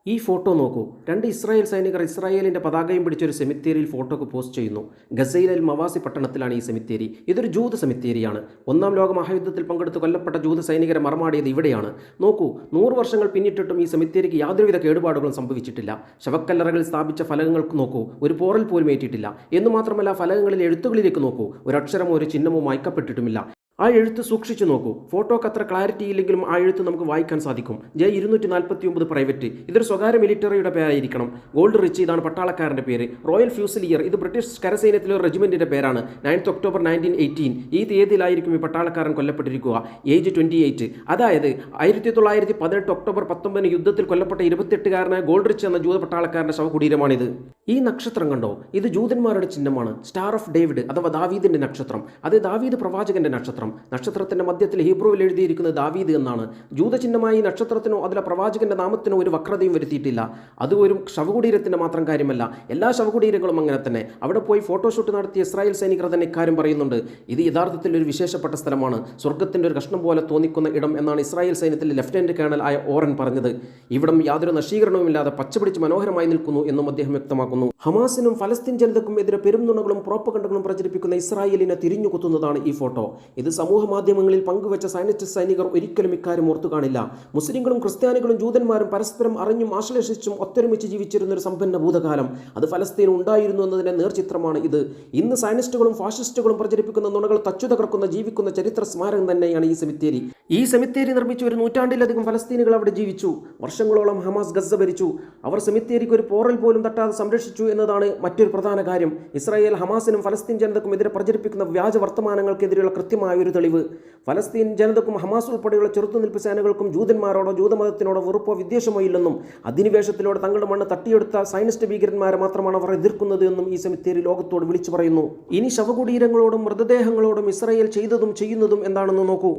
ഈ ഫോട്ടോ നോക്കൂ. രണ്ട് ഇസ്രായേൽ സൈനികർ ഇസ്രായേലിൻ്റെ പതാകയും പിടിച്ചൊരു സെമിത്തേരിയിൽ ഫോട്ടോക്ക് പോസ്റ്റ് ചെയ്യുന്നു. ഗസയിലെ മവാസി പട്ടണത്തിലാണ് ഈ സെമിത്തേരി. ഇതൊരു ജൂത സെമിത്തേരിയാണ്. ഒന്നാം ലോക മഹായുദ്ധത്തിൽ പങ്കെടുത്ത് കൊല്ലപ്പെട്ട ജൂത സൈനികരെ മറമാടിയത് ഇവിടെയാണ്. നോക്കൂ, 100 വർഷങ്ങൾ പിന്നിട്ടിട്ടും ഈ സെമിത്തേരിക്ക് യാതൊരുവിധ കേടുപാടുകളും സംഭവിച്ചിട്ടില്ല. ശവക്കല്ലറകളിൽ സ്ഥാപിച്ച ഫലകങ്ങൾക്ക് നോക്കൂ, ഒരു പോറൽ പോലും ഏറ്റിട്ടില്ല. എന്നു മാത്രമല്ല, ഫലകങ്ങളിലെ എഴുത്തുകളിലേക്ക് നോക്കൂ, ഒരക്ഷരമോ ഒരു ചിഹ്നമോ മായ്ക്കപ്പെട്ടിട്ടുമില്ല. ആ എഴുത്ത് സൂക്ഷിച്ചു നോക്കൂ. ഫോട്ടോക്ക് അത്ര ക്ലാരിറ്റി ഇല്ലെങ്കിലും ആ എഴുത്ത് നമുക്ക് വായിക്കാൻ സാധിക്കും. J249 പ്രൈവറ്റ്, ഇതൊരു സ്വകാര്യ മിലിറ്ററിയുടെ പേരായിരിക്കണം. ഗോൾഡ് റിച്ച്, ഇതാണ് പട്ടാളക്കാരൻ്റെ പേര്. റോയൽ ഫ്യൂസിലിയർ, ഇത് ബ്രിട്ടീഷ് കരസൈന്യത്തിലെ ഒരു റെജിമെൻറ്റിൻ്റെ പേരാണ്. 9th October 1918, ഈ തീയതിയിലായിരിക്കും ഈ പട്ടാളക്കാരൻ കൊല്ലപ്പെട്ടിരിക്കുക. ഏജ് 28. അതായത് 1918 October 19 യുദ്ധത്തിൽ കൊല്ലപ്പെട്ട 28-കാരനായ ഗോൾഡ് റിച്ച് എന്ന ജൂത പട്ടാളക്കാരൻ്റെ ശവകുടീരമാണിത്. ഈ നക്ഷത്രം കണ്ടോ? ഇത് ജൂതന്മാരുടെ ചിഹ്നമാണ്. സ്റ്റാർ ഓഫ് ഡേവിഡ് അഥവാ ദാവീദിൻ്റെ നക്ഷത്രം. അത് ദാവീദ് പ്രവാചകന്റെ നക്ഷത്രം. നക്ഷത്രത്തിന്റെ മധ്യത്തിൽ ഹീബ്രുവിൽ എഴുതിയിരിക്കുന്നത് ദാവീദ് എന്നാണ്. ജൂതചിഹ്നമായി നക്ഷത്രത്തിനോ അതിലെ പ്രവാചകന്റെ നാമത്തിനോ ഒരു വക്രതയും വരുത്തിയിട്ടില്ല. അത് ഒരു ശവകുടീരത്തിന്റെ മാത്രം കാര്യമല്ല, എല്ലാ ശവകുടീരങ്ങളും അങ്ങനെ തന്നെ. അവിടെ പോയി ഫോട്ടോഷൂട്ട് നടത്തിയ ഇസ്രായേൽ സൈനികർ തന്നെ ഇക്കാര്യം പറയുന്നുണ്ട്. ഇത് യഥാർത്ഥത്തിൽ ഒരു വിശേഷപ്പെട്ട സ്ഥലമാണ്, സ്വർഗത്തിന്റെ ഒരു കഷ്ണം പോലെ തോന്നിക്കുന്ന ഇടം എന്നാണ് ഇസ്രായേൽ സൈന്യത്തിലെ ലഫ്റ്റനന്റ് കേണൽ ആയ ഓറൻ പറഞ്ഞത്. ഇവിടം യാതൊരു നശീകരണവുമില്ലാതെ പച്ചപിടിച്ച് മനോഹരമായി നിൽക്കുന്നു എന്നും അദ്ദേഹം വ്യക്തമാക്കുന്നു. ഹമാസിനും ഫലസ്തീൻ ജനതയ്ക്കും എതിരെ പെരുംനുണകളും പ്രോപ്പഗണ്ടകളും പ്രചരിപ്പിക്കുന്ന ഇസ്രായേലിനെ തിരിഞ്ഞുകുത്തുന്നതാണ് ഈ ഫോട്ടോ. ഇത് സമൂഹ മാധ്യമങ്ങളിൽ പങ്കുവച്ച സൈനിസ്റ്റ് സൈനികർ ഒരിക്കലും ഇക്കാര്യം ഓർത്തു കാണില്ല. മുസ്ലിങ്ങളും ക്രിസ്ത്യാനികളും ജൂതന്മാരും പരസ്പരം അറിഞ്ഞും ആശ്ലേഷിച്ചും ഒത്തൊരുമിച്ച് ജീവിച്ചിരുന്ന ഒരു സമ്പന്ന ഭൂതകാലം അത് ഫലസ്തീൻ ഉണ്ടായിരുന്നു എന്നതിന്റെ നേർചിത്രമാണ് ഇത്. ഇന്ന് സൈനിസ്റ്റുകളും ഫാഷിസ്റ്റുകളും പ്രചരിപ്പിക്കുന്ന നുണകൾ തച്ചു തകർക്കുന്ന ജീവിക്കുന്ന ചരിത്ര സ്മാരകം തന്നെയാണ് ഈ സെമിത്തേരി. ഈ സെമിത്തേരി നിർമ്മിച്ച ഒരു നൂറ്റാണ്ടിലധികം ഫലസ്തീനികൾ അവിടെ ജീവിച്ചു. വർഷങ്ങളോളം ഹമാസ് ഗസ ഭരിച്ചു. അവർ സെമിത്തേരിക്ക് ഒരു പോറൽ പോലും തട്ടാതെ സംരക്ഷിച്ചു എന്നതാണ് മറ്റൊരു പ്രധാന കാര്യം. ഇസ്രായേൽ ഹമാസിനും ഫലസ്തീൻ ജനതക്കും എതിരെ പ്രചരിപ്പിക്കുന്ന വ്യാജ വർത്തമാനങ്ങൾക്കെതിരെയുള്ള കൃത്യമായ ഒരു തെളിവ്. ഫലസ്തീൻ ജനതക്കും ഹമാസ് ഉൾപ്പെടെയുള്ള ചെറുത്തുനിൽപ്പ് സേനകൾക്കും ജൂതന്മാരോടോ ജൂതമതത്തിനോടോ വെറുപ്പോ വിദ്വേഷമോ ഇല്ലെന്നും അധിനിവേശത്തിലൂടെ തങ്ങളുടെ മണ്ണ് തട്ടിയെടുത്ത സൈനിസ്റ്റ് ഭീകരന്മാരെ മാത്രമാണ് അവർ എതിർക്കുന്നത് എന്നും ഈ സെമിത്തേരി ലോകത്തോട് വിളിച്ചു പറയുന്നു. ഇനി ശവകുടീരങ്ങളോടും മൃതദേഹങ്ങളോടും ഇസ്രായേൽ ചെയ്തതും ചെയ്യുന്നതും എന്താണെന്ന് നോക്കൂ.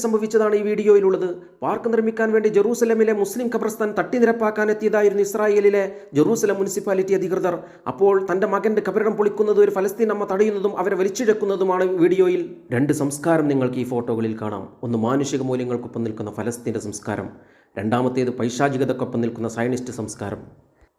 സംഭവിച്ചതാണ് ഈ വീഡിയോയിലുള്ളത്. പാർക്ക് നിർമ്മിക്കാൻ വേണ്ടി ജെറൂസലമിലെ മുസ്ലിം ഖബർസ്ഥാൻ തട്ടിനിരപ്പാക്കാൻ എത്തിയതായിരുന്നു ഇസ്രായേലിലെ ജെറൂസലം മുനിസിപ്പാലിറ്റി അധികൃതർ. അപ്പോൾ തന്റെ മകന്റെ കബറിടം പൊളിക്കുന്നത് ഒരു ഫലസ്തീൻ അമ്മ തടയുന്നതും അവരെ വലിച്ചിഴക്കുന്നതുമാണ് വീഡിയോയിൽ. രണ്ട് സംസ്കാരം നിങ്ങൾക്ക് ഈ ഫോട്ടോകളിൽ കാണാം. ഒന്ന് മാനുഷിക മൂല്യങ്ങൾക്കൊപ്പം നിൽക്കുന്ന ഫലസ്തീൻ്റെ സംസ്കാരം, രണ്ടാമത്തേത് പൈശാചികതക്കൊപ്പം നിൽക്കുന്ന സയനിസ്റ്റ് സംസ്കാരം.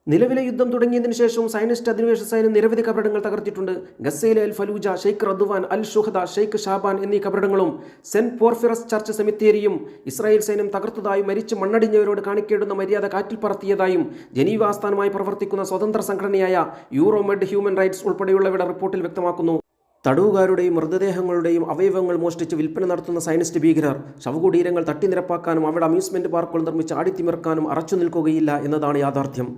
നിലവിലെ യുദ്ധം തുടങ്ങിയതിനു ശേഷവും സൈനിസ്റ്റ് അധിനിവേശ സൈന്യം നിരവധി കബറിടങ്ങൾ തകർത്തിട്ടുണ്ട്. ഗസയിലെ അൽ ഫലൂജ, ഷെയ്ഖ് റദ്വാൻ, അൽ ഷുഹദ, ഷെയ്ഖ് ഷാബാൻ എന്നീ കബറിടങ്ങളും സെന്റ് പോർഫിറസ് ചർച്ച് സെമിത്തേരിയും ഇസ്രായേൽ സൈന്യം തകർത്തതായും മരിച്ച് മണ്ണടിഞ്ഞവരോട് കാണിക്കേണ്ടുന്ന മര്യാദ കാറ്റിൽ പറത്തിയതായും ജനീവ ആസ്ഥാനമായി പ്രവർത്തിക്കുന്ന സ്വതന്ത്ര സംഘടനയായ യൂറോമെഡ് ഹ്യൂമൻ റൈറ്റ്സ് ഉൾപ്പെടെയുള്ളവയുടെ റിപ്പോർട്ടിൽ വ്യക്തമാക്കുന്നു. തടവുകാരുടെയും മൃതദേഹങ്ങളുടെയും അവയവങ്ങൾ മോഷ്ടിച്ച് വിൽപ്പന നടത്തുന്ന സൈനിസ്റ്റ് ഭീകരർ ശവകുടീരങ്ങൾ തട്ടിനിരപ്പാക്കാനും അവിടെ അമ്യൂസ്മെന്റ് പാർക്കുകൾ നിർമ്മിച്ച് ആടിത്തിമിർക്കാനും അറച്ചു നിൽക്കുകയില്ല എന്നതാണ് യാഥാർത്ഥ്യം.